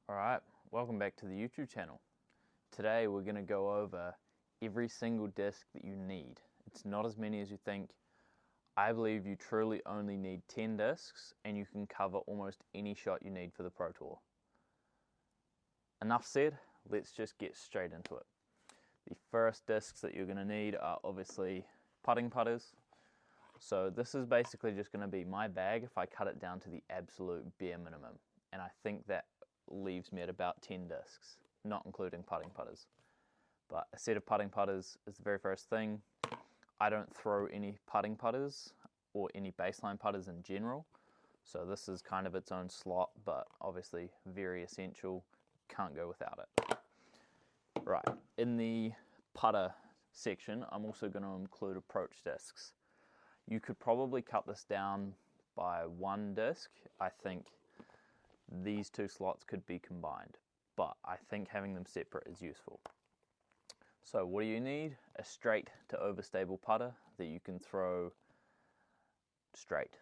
Alright, welcome back to the YouTube channel. Today we're going to go over every single disc that you need. It's not as many as you think. I believe you truly only need 10 discs and you can cover almost any shot you need for the Pro Tour. Enough said, let's just get straight into it. The first discs that you're going to need are obviously putting putters. So this is basically just going to be my bag if I cut it down to the absolute bare minimum. And I think that leaves me at about 10 discs, not including putting putters. But a set of putting putters is the very first thing. I don't throw any putting putters or any baseline putters in general. So this is kind of its own slot, but obviously very essential. Can't go without it. Right, in the putter section, I'm also going to include approach discs. You could probably cut this down by one disc. I think these two slots could be combined, but I think having them separate is useful. So what do you need? A straight to overstable putter that you can throw straight.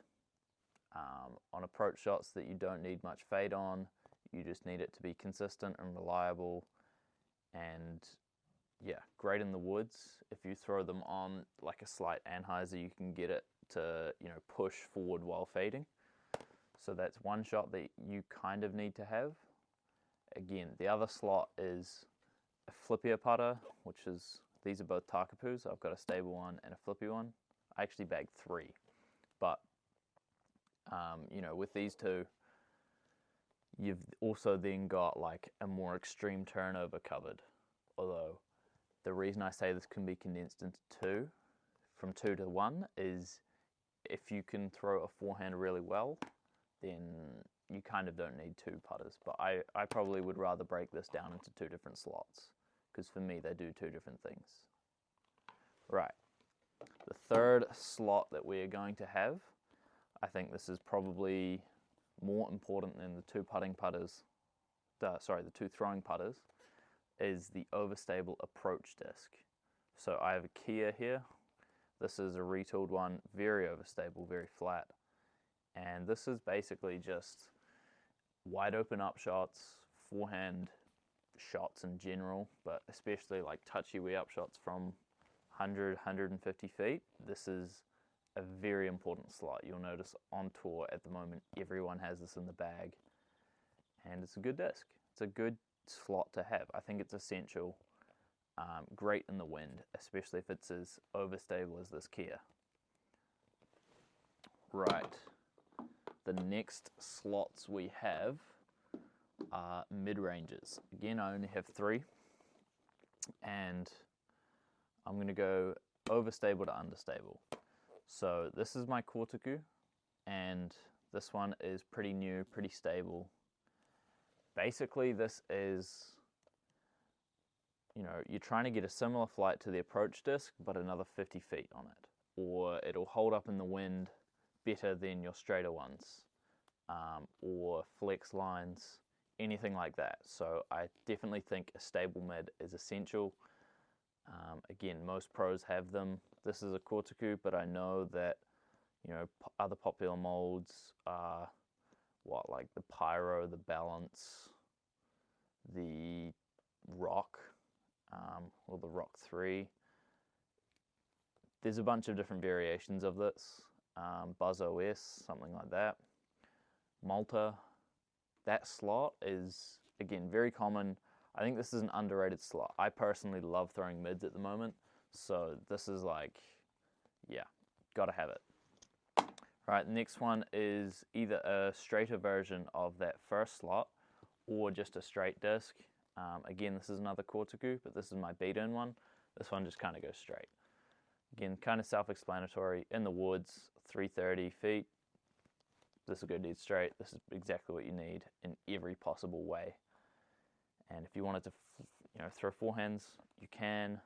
On approach shots that you don't need much fade on, you just need it to be consistent and reliable, and yeah, great in the woods. If you throw them on like a slight anhyzer, you can get it to, push forward while fading. So that's one shot that you kind of need to have. Again, the other slot is a flippier putter, which is, these are both Takapus. I've got a stable one and a flippy one. I actually bagged 3. But, with these two, you've also then got like a more extreme turnover covered. Although, the reason I say this can be condensed into 2, from 2 to 1, is if you can throw a forehand really well, then you kind of don't need 2 putters. But I probably would rather break this down into 2 different slots, because for me they do 2 different things. Right, the third slot that we are going to have, I think this is probably more important than the 2 putting putters, the 2 throwing putters, is the Overstable approach disc. So I have a Kia here. This is a retooled one, very overstable, very flat. And this is basically just wide open up shots, forehand shots in general, but especially like touchy way up shots from 100, 150 feet. This is a very important slot. You'll notice on tour at the moment, everyone has this in the bag. And it's a good disc. It's a good slot to have. I think it's essential. Great in the wind, especially if it's as overstable as this Kia. Right. The next slots we have are mid-ranges. Again, I only have 3, and I'm going to go overstable to understable. So this is my Kortaku, and this one is pretty new, pretty stable. Basically, this is, you're trying to get a similar flight to the approach disc, but another 50 feet on it. Or it'll hold up in the wind better than your straighter ones, or flex lines, anything like that. So I definitely think a stable mid is essential. Again, most pros have them. This is a Kortaku, but I know that other popular molds are like the Pyro, the Balance, the Rock, or the Rock 3. There's a bunch of different variations of this. Buzz OS, something like that. Malta, that slot is, again, very common. I think this is an underrated slot. I personally love throwing mids at the moment, so this is like, yeah, gotta have it. Right, next one is either a straighter version of that first slot or just a straight disc. Again, this is another Kortaku, but this is my beat-in one. This one just kind of goes straight. Again, kind of self-explanatory. In the woods, 330 feet. This will go dead straight. This is exactly what you need in every possible way. And if you wanted to, throw forehands, you can.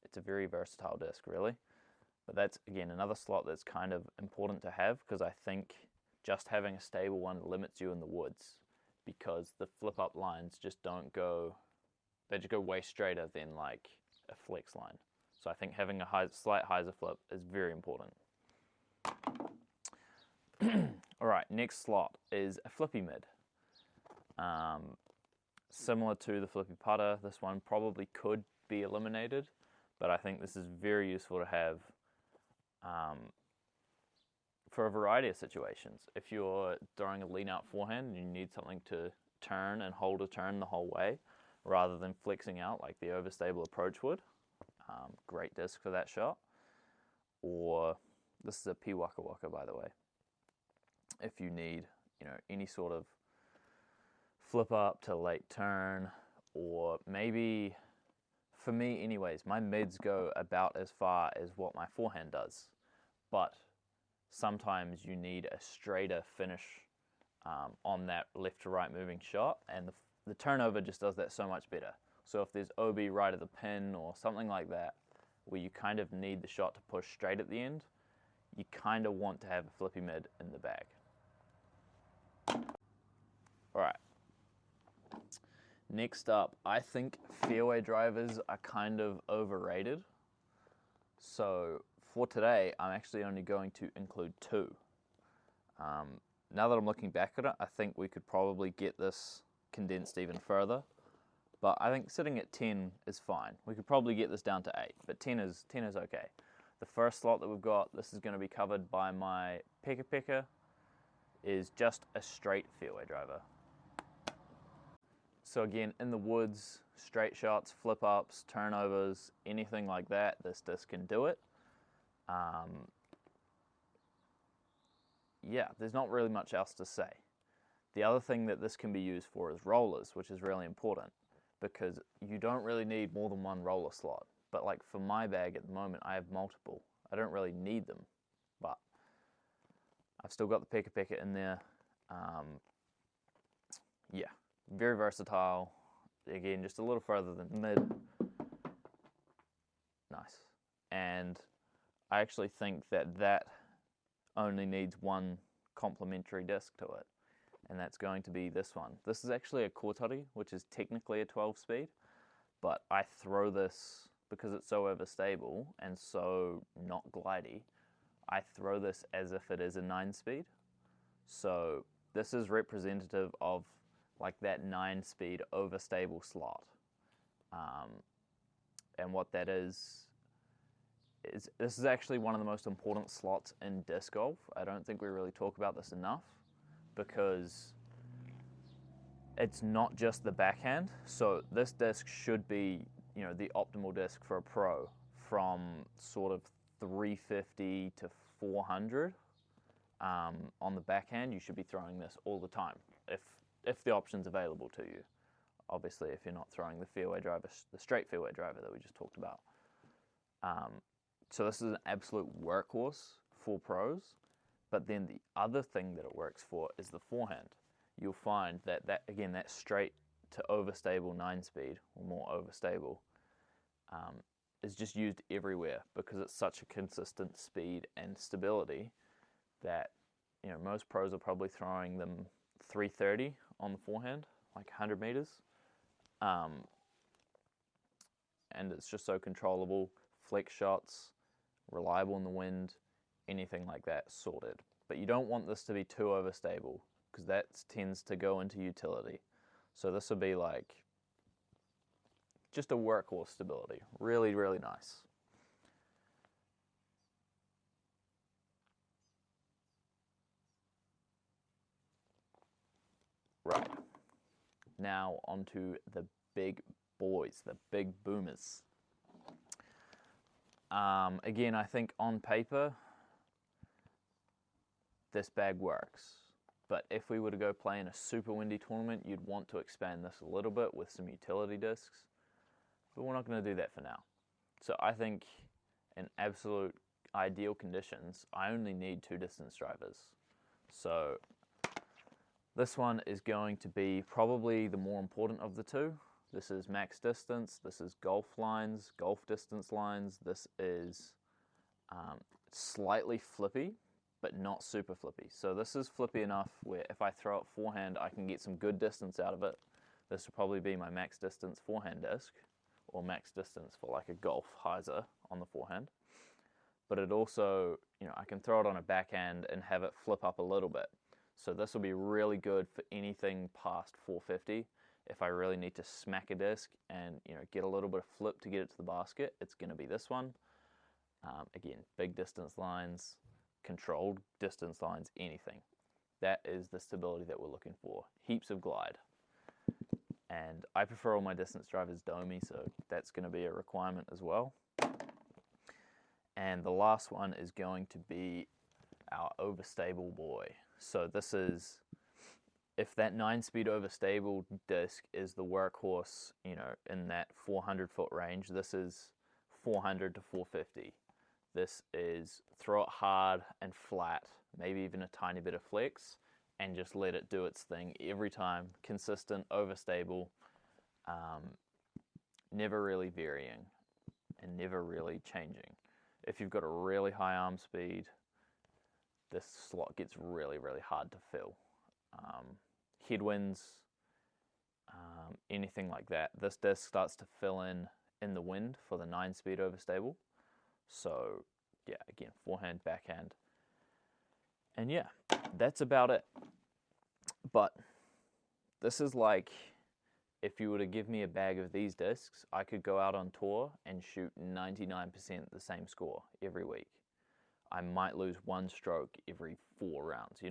It's a very versatile disc, really. But that's, again, another slot that's kind of important to have, because I think just having a stable one limits you in the woods, because the flip-up lines just don't go, they just go way straighter than like a flex line. So I think having a slight hyzer flip is very important. All right, next slot is a flippy mid. Similar to the flippy putter, this one probably could be eliminated, but I think this is very useful to have for a variety of situations. If you're throwing a lean out forehand and you need something to turn and hold a turn the whole way, rather than flexing out like the Overstable approach would, great disc for that shot. Or this is a P Waka Waka, by the way. If you need, any sort of flip up to late turn, or maybe, for me anyways, my mids go about as far as what my forehand does, but sometimes you need a straighter finish on that left to right moving shot, and the turnover just does that so much better. So if there's OB right at the pin or something like that, where you kind of need the shot to push straight at the end, you kind of want to have a flippy mid in the bag. Alright. Next up, I think fairway drivers are kind of overrated. So for today, I'm actually only going to include 2. Now that I'm looking back at it, I think we could probably get this condensed even further. But I think sitting at 10 is fine. We could probably get this down to 8, but 10 is okay. The first slot that we've got, this is going to be covered by my Peka, is just a straight fairway driver. So again, in the woods, straight shots, flip ups, turnovers, anything like that, this disc can do it. Yeah, there's not really much else to say. The other thing that this can be used for is rollers, which is really important, because you don't really need more than one roller slot. But like for my bag at the moment, I have multiple. I don't really need them, but I've still got the Peka in there. Yeah, very versatile. Again, just a little further than mid. Nice. And I actually think that only needs one complementary disc to it, and that's going to be this one. This is actually a Kotori, which is technically a 12 speed, but I throw this, because it's so overstable and so not glidey, I throw this as if it is a 9 speed. So this is representative of like that 9 speed overstable slot. And what that is this is actually one of the most important slots in disc golf. I don't think we really talk about this enough, because it's not just the backhand. So this disc should be, the optimal disc for a pro from sort of 350 to 400. On the backhand, you should be throwing this all the time, if the option's available to you. Obviously, if you're not throwing the fairway driver, the straight fairway driver that we just talked about. So this is an absolute workhorse for pros. But then the other thing that it works for is the forehand. You'll find that straight to overstable 9 speed, or more overstable, is just used everywhere, because it's such a consistent speed and stability that most pros are probably throwing them 330 on the forehand, like 100 meters. And it's just so controllable, flex shots, reliable in the wind, anything like that sorted. But you don't want this to be too overstable, because that tends to go into utility. So this would be like just a workhorse stability. Really, really nice. Right. Now onto the big boys, the big boomers. Again, I think on paper, this bag works. But if we were to go play in a super windy tournament, you'd want to expand this a little bit with some utility discs. But we're not going to do that for now. So I think in absolute ideal conditions, I only need 2 distance drivers. So this one is going to be probably the more important of the 2. This is max distance, this is golf lines, golf distance lines. This is slightly flippy, but not super flippy. So this is flippy enough where if I throw it forehand, I can get some good distance out of it. This will probably be my max distance forehand disc, or max distance for like a golf hyzer on the forehand. But it also, I can throw it on a backhand and have it flip up a little bit. So this will be really good for anything past 450. If I really need to smack a disc and get a little bit of flip to get it to the basket, it's going to be this one. Again, big distance lines, controlled distance lines, anything. That is the stability that we're looking for. Heaps of glide. And I prefer all my distance drivers domey, so that's going to be a requirement as well. And the last one is going to be our Overstable boy. So this is, if that 9-speed Overstable disc is the workhorse, in that 400-foot range, this is 400 to 450. This is throw it hard and flat, maybe even a tiny bit of flex, and just let it do its thing every time. Consistent, overstable, never really varying, and never really changing. If you've got a really high arm speed, this slot gets really, really hard to fill. Headwinds, anything like that. This disc starts to fill in the wind for the 9-speed Overstable. So yeah, again, forehand, backhand. And yeah, that's about it. But this is like, if you were to give me a bag of these discs, I could go out on tour and shoot 99% the same score every week. I might lose one stroke every 4 rounds,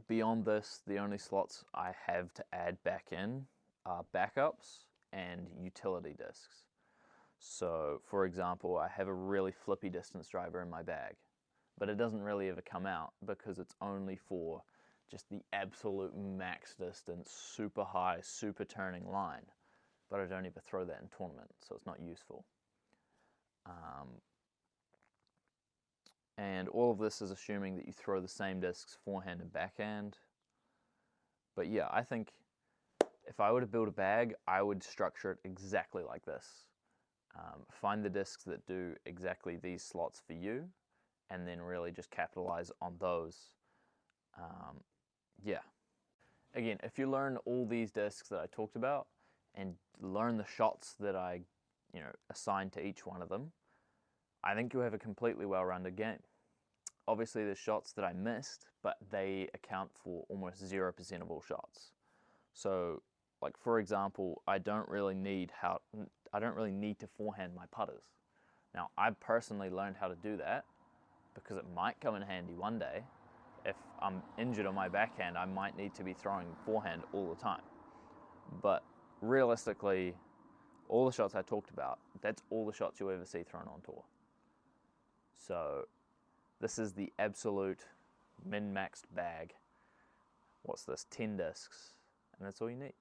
Beyond this, the only slots I have to add back in are backups and utility discs. So, for example, I have a really flippy distance driver in my bag, but it doesn't really ever come out because it's only for just the absolute max distance, super high, super turning line. But I don't ever throw that in tournament, so it's not useful. And all of this is assuming that you throw the same discs forehand and backhand. But yeah, I think if I were to build a bag, I would structure it exactly like this. Find the discs that do exactly these slots for you, and then really just capitalize on those. Yeah. Again, if you learn all these discs that I talked about and learn the shots that I assign to each one of them, I think you'll have a completely well-rounded game. Obviously, there's shots that I missed, but they account for almost 0% of all shots. So, like for example, I don't really need to forehand my putters. Now, I've personally learned how to do that because it might come in handy one day. If I'm injured on my backhand, I might need to be throwing forehand all the time. But realistically, all the shots I talked about, that's all the shots you'll ever see thrown on tour. So this is the absolute min-maxed bag. What's this? 10 discs. And that's all you need.